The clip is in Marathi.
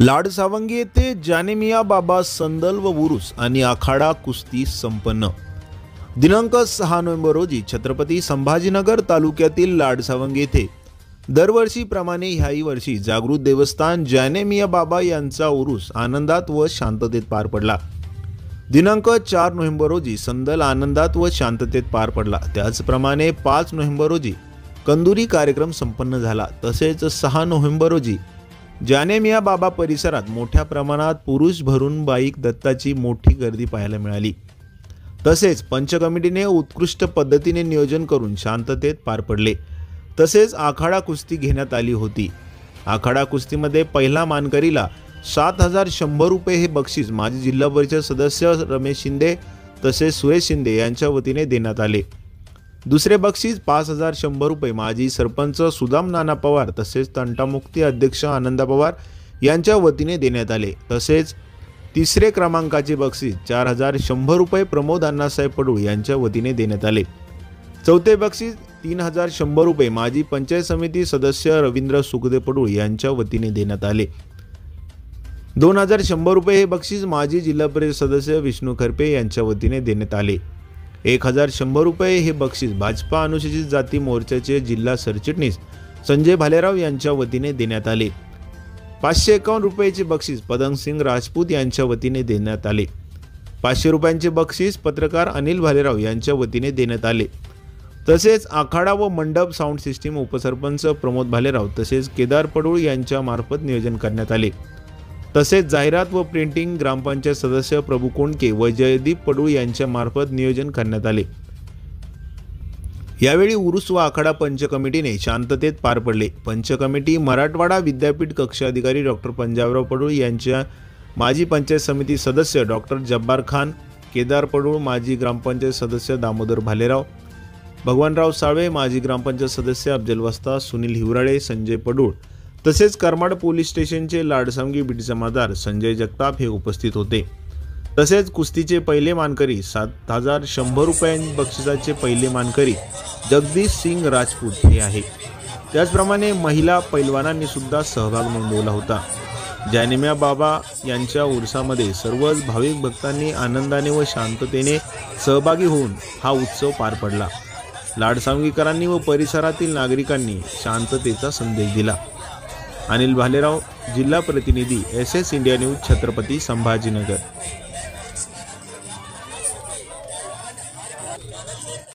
लाडसावंगी येथे जानेमिया बाबा संदल व उरूस आणि आखाडा कुस्ती संपन्न। दिनांक 6 नोव्हेंबर रोजी छत्रपती संभाजीनगर तालुक्यातील लाडसावंगी येथे दरवर्षीप्रमाणे ह्याही वर्षी जागृत देवस्थान जानेमिया बाबा यांचा उरूस आनंदात व शांततेत पार पडला। दिनांक 4 नोव्हेंबर रोजी संदल आनंदात व शांततेत पार पडला। त्याचप्रमाणे 5 नोव्हेंबर रोजी कंदुरी कार्यक्रम संपन्न झाला। तसेच 6 नोव्हेंबर रोजी जानेमिया बाबा परिसरात मोठ्या प्रमाणात पुरुष भरून बाईक दत्ताची मोठी गर्दी पाहायला मिळाली। तसेच पंच कमिटीने उत्कृष्ट पद्धतीने नियोजन करून शांततेत पार पडले। तसेच आखाडा कुस्ती घेण्यात आली होती। आखाडा कुस्तीमध्ये पहिला मानकरीला 7100 रुपये हे बक्षीस माजी जिल्हा परिषद सदस्य रमेश शिंदे तसेच सुरेश शिंदे यांच्या वतीने देण्यात आले। दुसरे बक्षीस 5100 रुपये माजी सरपंच सुदाम नाना पवार तसेच तंटामुक्ती अध्यक्ष आनंदा पवार यांच्या वतीने देण्यात आले। तसेच तिसरे क्रमांकाचे बक्षीस 4100 रुपये प्रमोद अण्णासाहेब पडूळ यांच्या वतीने देण्यात आले। चौथे बक्षीस 3100 रुपये माजी पंचायत समिती सदस्य रवींद्र सुखदेव पडूळ यांच्या वतीने देण्यात आले। 2100 रुपये हे बक्षीस माजी जिल्हा परिषद सदस्य विष्णू खरपे यांच्या वतीने देण्यात आले। 1100 रुपये हे बक्षीस भाजपा अनुसूचित जाती मोर्चाचे जिल्हा सरचिटणीस संजय भालेराव यांच्या वतीने देण्यात आले। 551 रुपयाचे बक्षीस पदमसिंग राजपूत यांच्या वतीने देण्यात आले। 500 रुपयांचे बक्षीस पत्रकार अनिल भालेराव यांच्या वतीने देण्यात आले। तसेच आखाडा व मंडप साऊंड सिस्टीम उपसरपंच प्रमोद भालेराव तसेच केदार पडूळ यांच्या मार्फत नियोजन करण्यात आले। तसेच जाहिरात व प्रिंटिंग ग्रामपंचायत सदस्य प्रभू कोंडके व जयदीप पडूळ यांच्या मार्फत नियोजन करण्यात आले। यावेळी उरूस व आखाडा पंच कमिटीने शांततेत पार पडले। पंच कमिटी मराठवाडा विद्यापीठ कक्ष अधिकारी डॉक्टर पंजाबराव पडूळ यांच्या माजी पंचायत समिती सदस्य डॉक्टर जब्बार खान, केदार पडूळ माजी ग्रामपंचायत सदस्य दामोदर भालेराव, भगवानराव साळवे माजी ग्रामपंचायत सदस्य अफजल वस्ता, सुनील हिवराळे, संजय पडूळ तसेच करमाड पोलीस स्टेशनचे लाडसावंगी बीट जमादार संजय जगताप हे उपस्थित होते। तसेच कुस्तीचे पहिले मानकरी 7100 रुपये बक्षिसाचे पहिले मानकरी जगदीश सिंग राजपूत हे आहे। त्याचप्रमाणे महिला पैलवानांनी सुद्धा सहभाग नोंदवला होता। जानेमिया बाबा यांच्या उरसामध्ये सर्वच भाविक भक्तांनी आनंदाने व शांततेने सहभागी होऊन हा उत्सव पार पडला। लाडसावंगीकरांनी व परिसरातील नागरिकांनी शांततेचा संदेश दिला। अनिल भालेराव, जिल्हा प्रतिनिधी, SS India news, Chhatrapati Sambhajinagar.